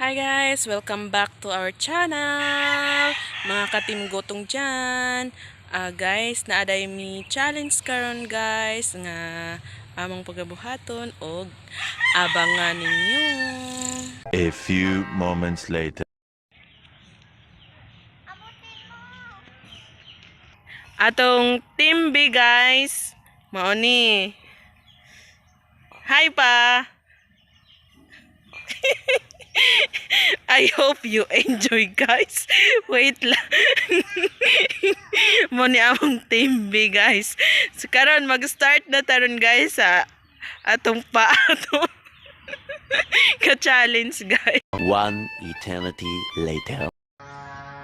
Hi guys! Welcome back to our channel! Mga katim gotong dyan. Guys, naaday mi challenge karon guys nga among pagabuhaton o abangan ninyo. A few moments later. Atong team B guys. Mao ni. Hi pa! I hope you enjoy guys. Wait lang. Mo ni among team B guys. So karon mag-start na taron guys sa atong paato. Ka-challenge guys. One eternity later.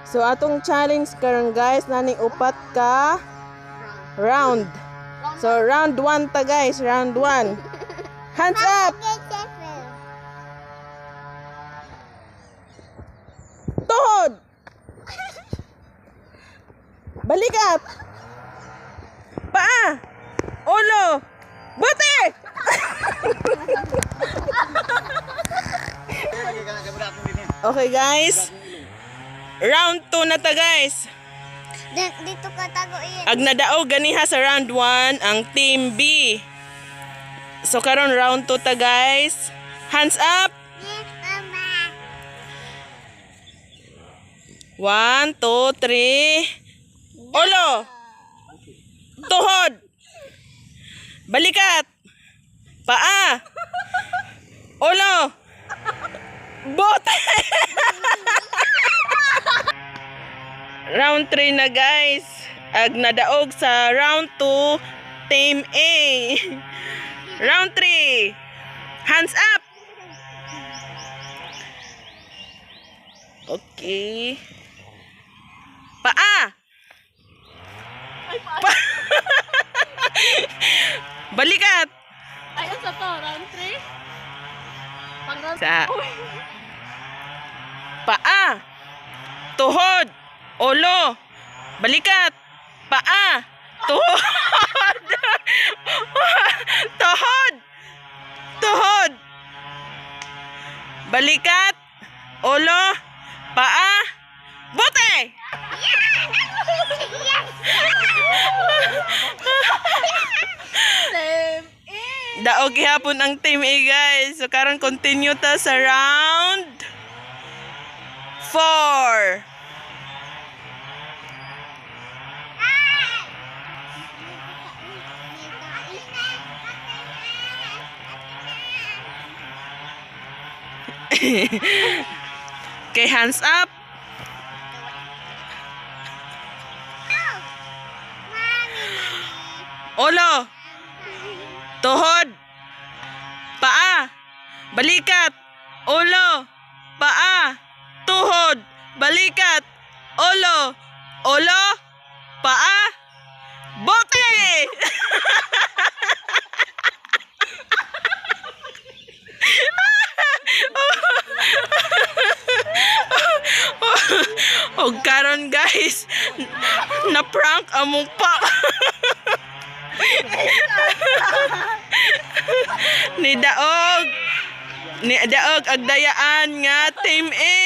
So atong challenge karon guys nani upat ka round. So round 1 ta guys, round 1. Hands up. Tuhod. Balikat. Paa. Ulo. Buti. Okay guys. Round 2 na ta guys. Dito ka taguin. Ag nadaog ganiha sa round 1 ang team B. So karon round 2 ta guys. Hands up. Yes, Mama. 1, 2, 3. Ulo. Tuhod. Balikat. Paa. Ulo. Bote. Round 3 na guys. Ag nadaog sa round 2 team A. Round 3. Hands up. Okay. Paa. Balikat. Ayun sa to, round 3. Pang round Sa paa. Tuhod. Ulo. Balikat. Paa. Tuhod. Tuhod. Tuhod. Balikat. Ulo. Paa. Bote. Daog gihapon ang team A guys. So karon continue ta sa round 4. Okay, hands up. Ulo. Tuhod. Paa. Balikat. Ulo. Paa. Tuhod. Balikat. Ulo. Ulo. Paa. Bote. O karon guys, na prank among pa. Ni daog ag dayaan nga team A.